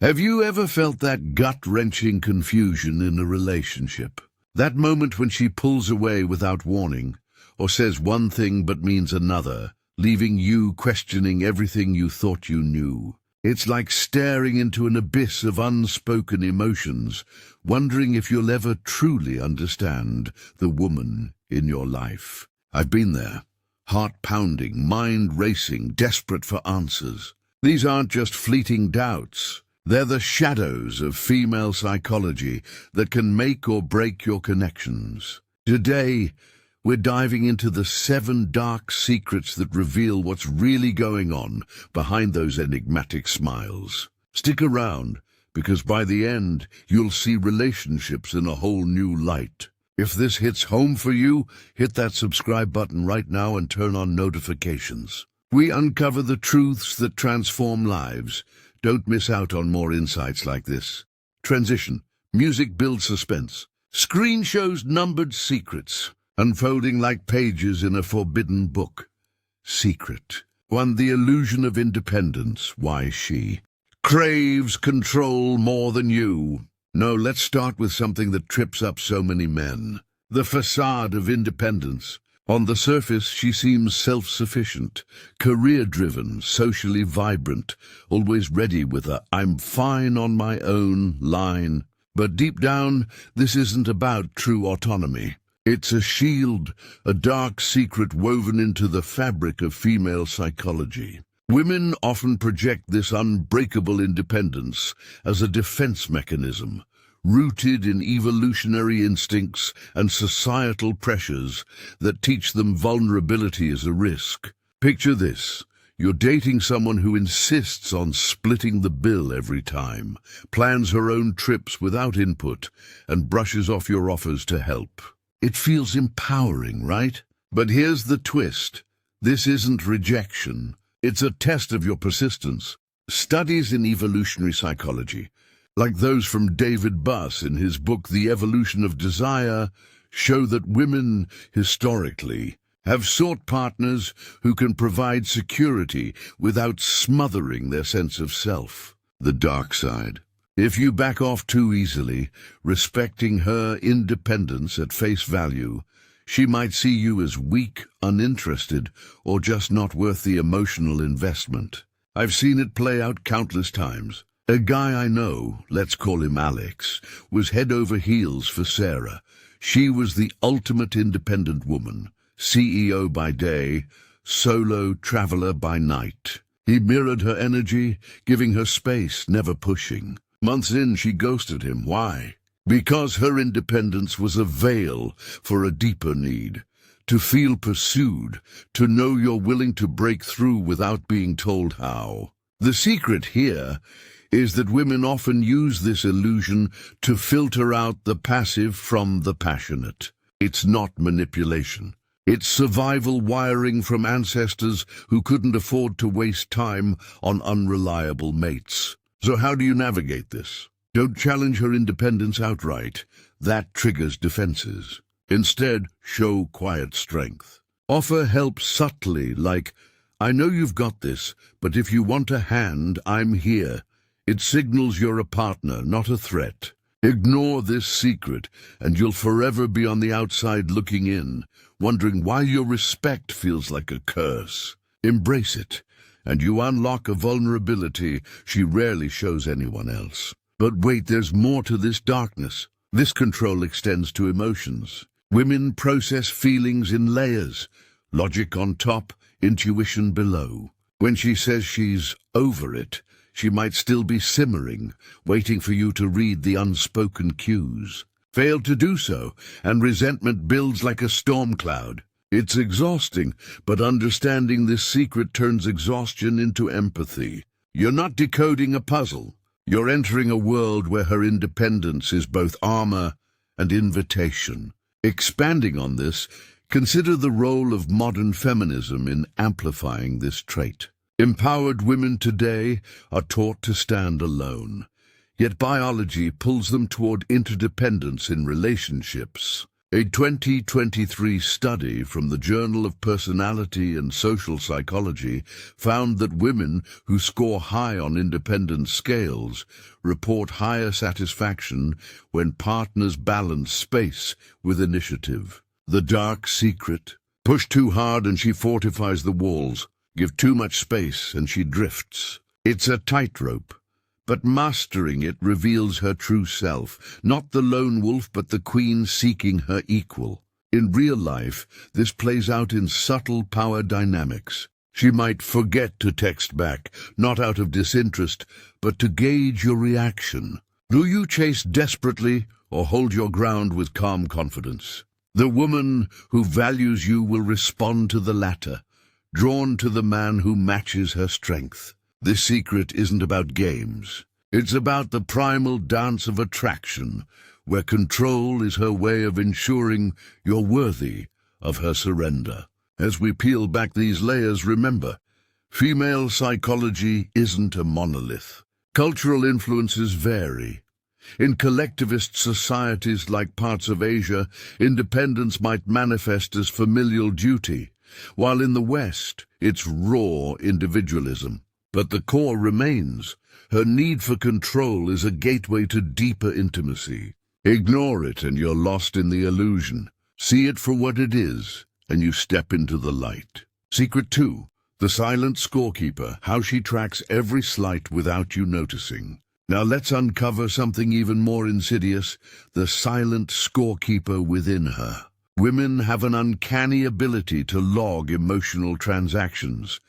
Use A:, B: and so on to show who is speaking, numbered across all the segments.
A: Have you ever felt that gut-wrenching confusion in a relationship? That moment when she pulls away without warning, or says one thing but means another, leaving you questioning everything you thought you knew. It's like staring into an abyss of unspoken emotions, wondering if you'll ever truly understand the woman in your life. I've been there. Heart pounding, mind racing, desperate for answers. These aren't just fleeting doubts. They're the shadows of female psychology that can make or break your connections. Today, we're diving into the 7 dark secrets that reveal what's really going on behind those enigmatic smiles. Stick around, because by the end, you'll see relationships in a whole new light. If this hits home for you, hit that subscribe button right now and turn on notifications. We uncover the truths that transform lives. Don't miss out on more insights like this. Transition. Music builds suspense. Screen shows numbered secrets, unfolding like pages in a forbidden book. Secret 1. The illusion of independence. Why she craves control more than you. No, let's start with something that trips up so many men. The facade of independence. On the surface, she seems self-sufficient, career-driven, socially vibrant, always ready with a "I'm fine on my own" line. But deep down, this isn't about true autonomy. It's a shield, a dark secret woven into the fabric of female psychology. Women often project this unbreakable independence as a defense mechanism, rooted in evolutionary instincts and societal pressures that teach them vulnerability is a risk. Picture this. You're dating someone who insists on splitting the bill every time, plans her own trips without input, and brushes off your offers to help. It feels empowering, right? But here's the twist. This isn't rejection. It's a test of your persistence. Studies in evolutionary psychology, like those from David Buss in his book The Evolution of Desire, show that women, historically, have sought partners who can provide security without smothering their sense of self. The dark side. If you back off too easily, respecting her independence at face value, she might see you as weak, uninterested, or just not worth the emotional investment. I've seen it play out countless times. A guy I know, let's call him Alex, was head over heels for Sarah. She was the ultimate independent woman, CEO by day, solo traveler by night. He mirrored her energy, giving her space, never pushing. Months in, she ghosted him. Why? Because her independence was a veil for a deeper need. To feel pursued, to know you're willing to break through without being told how. The secret here is that women often use this illusion to filter out the passive from the passionate. It's not manipulation. It's survival wiring from ancestors who couldn't afford to waste time on unreliable mates. So how do you navigate this? Don't challenge her independence outright. That triggers defenses. Instead, show quiet strength. Offer help subtly, like, "I know you've got this, but if you want a hand, I'm here." It signals you're a partner, not a threat. Ignore this secret, and you'll forever be on the outside looking in, wondering why your respect feels like a curse. Embrace it, and you unlock a vulnerability she rarely shows anyone else. But wait, there's more to this darkness. This control extends to emotions. Women process feelings in layers, logic on top, intuition below. When she says she's over it, she might still be simmering, waiting for you to read the unspoken cues. Fail to do so, and resentment builds like a storm cloud. It's exhausting, but understanding this secret turns exhaustion into empathy. You're not decoding a puzzle. You're entering a world where her independence is both armor and invitation. Expanding on this, consider the role of modern feminism in amplifying this trait. Empowered women today are taught to stand alone, yet biology pulls them toward interdependence in relationships. A 2023 study from the Journal of Personality and Social Psychology found that women who score high on independence scales report higher satisfaction when partners balance space with initiative. The dark secret: push too hard and she fortifies the walls. Give too much space and she drifts. It's a tightrope, but mastering it reveals her true self, not the lone wolf but the queen seeking her equal. In real life, this plays out in subtle power dynamics. She might forget to text back, not out of disinterest, but to gauge your reaction. Do you chase desperately or hold your ground with calm confidence? The woman who values you will respond to the latter, drawn to the man who matches her strength. This secret isn't about games. It's about the primal dance of attraction, where control is her way of ensuring you're worthy of her surrender. As we peel back these layers, remember, female psychology isn't a monolith. Cultural influences vary. In collectivist societies like parts of Asia, independence might manifest as familial duty, while in the West, it's raw individualism. But the core remains. Her need for control is a gateway to deeper intimacy. Ignore it and you're lost in the illusion. See it for what it is, and you step into the light. Secret 2. The silent scorekeeper, how she tracks every slight without you noticing. Now let's uncover something even more insidious: the silent scorekeeper within her. Women have an uncanny ability to log emotional transactions.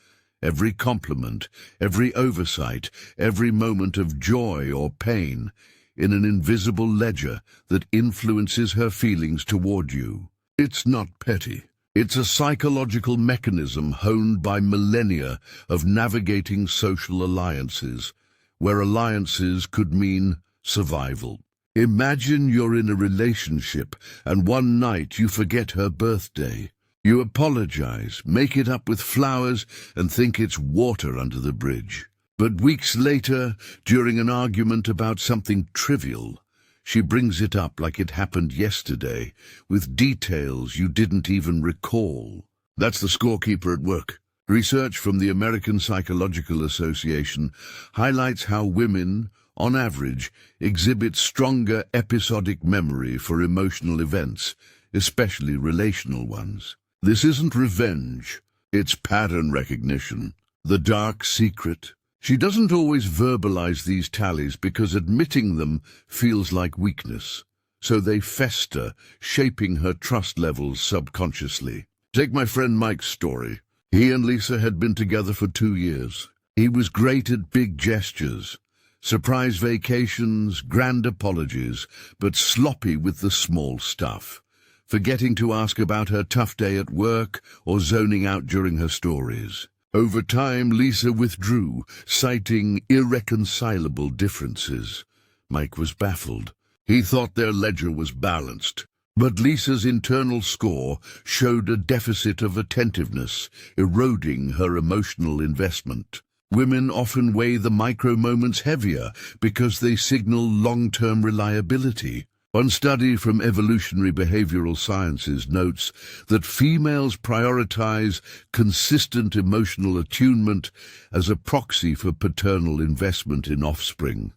A: Every compliment, every oversight, every moment of joy or pain, in an invisible ledger that influences her feelings toward you. It's not petty. It's a psychological mechanism honed by millennia of navigating social alliances, where alliances could mean survival. Imagine you're in a relationship and one night you forget her birthday. You apologize, make it up with flowers, and think it's water under the bridge. But weeks later, during an argument about something trivial, she brings it up like it happened yesterday, with details you didn't even recall. That's the scorekeeper at work. Research from the American Psychological Association highlights how women, on average, exhibit stronger episodic memory for emotional events, especially relational ones. This isn't revenge, it's pattern recognition. The dark secret: she doesn't always verbalize these tallies because admitting them feels like weakness, so they fester, shaping her trust levels subconsciously. Take my friend Mike's story. He and Lisa had been together for 2 years. He was great at big gestures, surprise vacations, grand apologies, but sloppy with the small stuff, forgetting to ask about her tough day at work or zoning out during her stories. Over time, Lisa withdrew, citing irreconcilable differences. Mike was baffled. He thought their ledger was balanced, but Lisa's internal score showed a deficit of attentiveness, eroding her emotional investment. Women often weigh the micro moments heavier because they signal long-term reliability. One study from evolutionary behavioral sciences notes that females prioritize consistent emotional attunement as a proxy for paternal investment in offspring,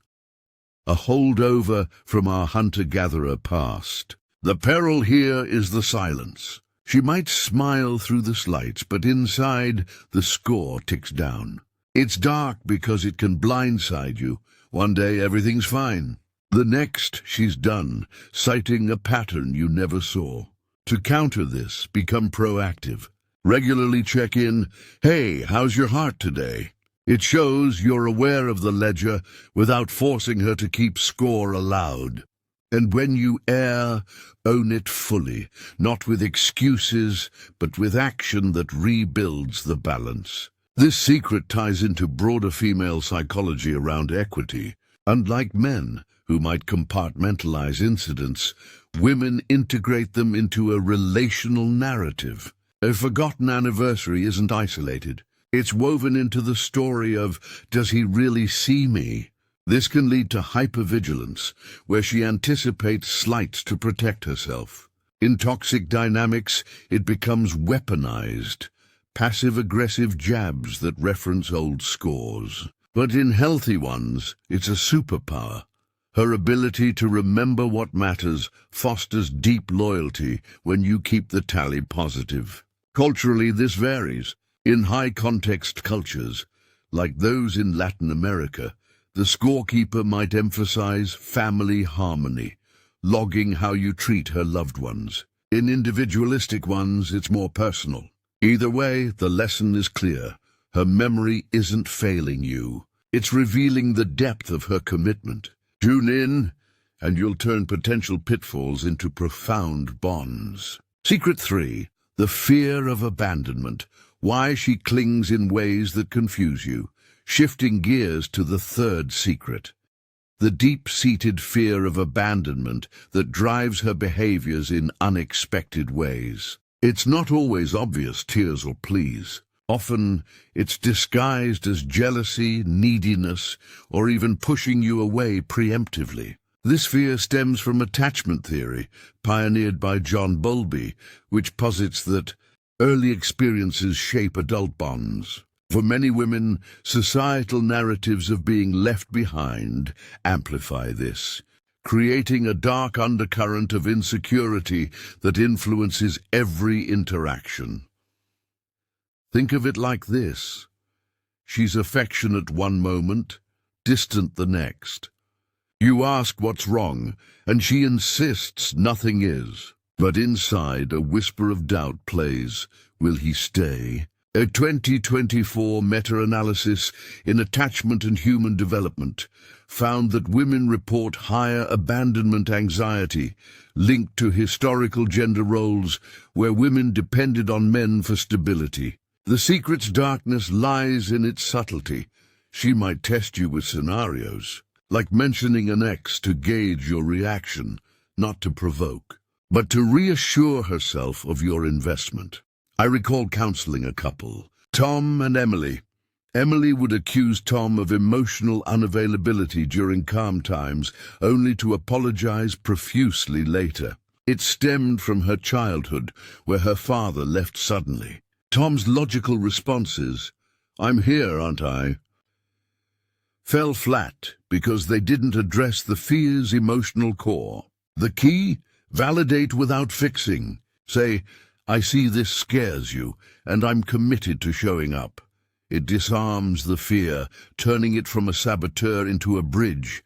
A: a holdover from our hunter-gatherer past. The peril here is the silence. She might smile through the slights, but inside, the score ticks down. It's dark because it can blindside you. One day everything's fine. The next, she's done, citing a pattern you never saw. To counter this, become proactive. Regularly check in. Hey, how's your heart today? It shows you're aware of the ledger without forcing her to keep score aloud. And when you err, own it fully, not with excuses, but with action that rebuilds the balance. This secret ties into broader female psychology around equity. Unlike men, who might compartmentalize incidents, women integrate them into a relational narrative. A forgotten anniversary isn't isolated. It's woven into the story of, does he really see me? This can lead to hypervigilance, where she anticipates slights to protect herself. In toxic dynamics, it becomes weaponized, passive-aggressive jabs that reference old scores. But in healthy ones, it's a superpower. Her ability to remember what matters fosters deep loyalty when you keep the tally positive. Culturally, this varies. In high-context cultures, like those in Latin America, the scorekeeper might emphasize family harmony, logging how you treat her loved ones. In individualistic ones, it's more personal. Either way, the lesson is clear. Her memory isn't failing you. It's revealing the depth of her commitment. Tune in, and you'll turn potential pitfalls into profound bonds. Secret 3. The fear of abandonment. Why she clings in ways that confuse you. Shifting gears to the third secret. The deep-seated fear of abandonment that drives her behaviors in unexpected ways. It's not always obvious tears or pleas. Often, it's disguised as jealousy, neediness, or even pushing you away preemptively. This fear stems from attachment theory, pioneered by John Bowlby, which posits that early experiences shape adult bonds. For many women, societal narratives of being left behind amplify this, creating a dark undercurrent of insecurity that influences every interaction. Think of it like this. She's affectionate one moment, distant the next. You ask what's wrong, and she insists nothing is. But inside, a whisper of doubt plays. Will he stay? A 2024 meta-analysis in Attachment and Human Development found that women report higher abandonment anxiety linked to historical gender roles where women depended on men for stability. The secret's darkness lies in its subtlety. She might test you with scenarios, like mentioning an ex to gauge your reaction, not to provoke, but to reassure herself of your investment. I recall counseling a couple, Tom and Emily. Emily would accuse Tom of emotional unavailability during calm times, only to apologize profusely later. It stemmed from her childhood, where her father left suddenly. Tom's logical responses, "I'm here, aren't I?" fell flat because they didn't address the fear's emotional core. The key? Validate without fixing. Say, "I see this scares you, and I'm committed to showing up." It disarms the fear, turning it from a saboteur into a bridge.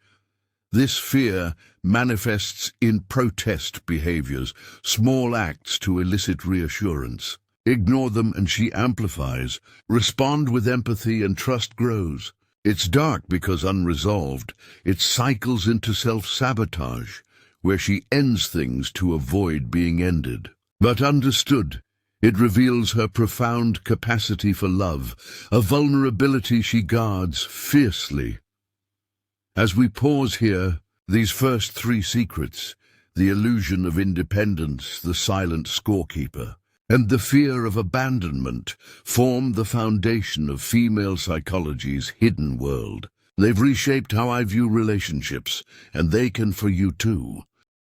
A: This fear manifests in protest behaviors, small acts to elicit reassurance. Ignore them and she amplifies. Respond with empathy and trust grows. It's dark because unresolved. It cycles into self-sabotage, where she ends things to avoid being ended. But understood, it reveals her profound capacity for love, a vulnerability she guards fiercely. As we pause here, these first 3 secrets, the illusion of independence, the silent scorekeeper, and the fear of abandonment, form the foundation of female psychology's hidden world. They've reshaped how I view relationships, and they can for you too.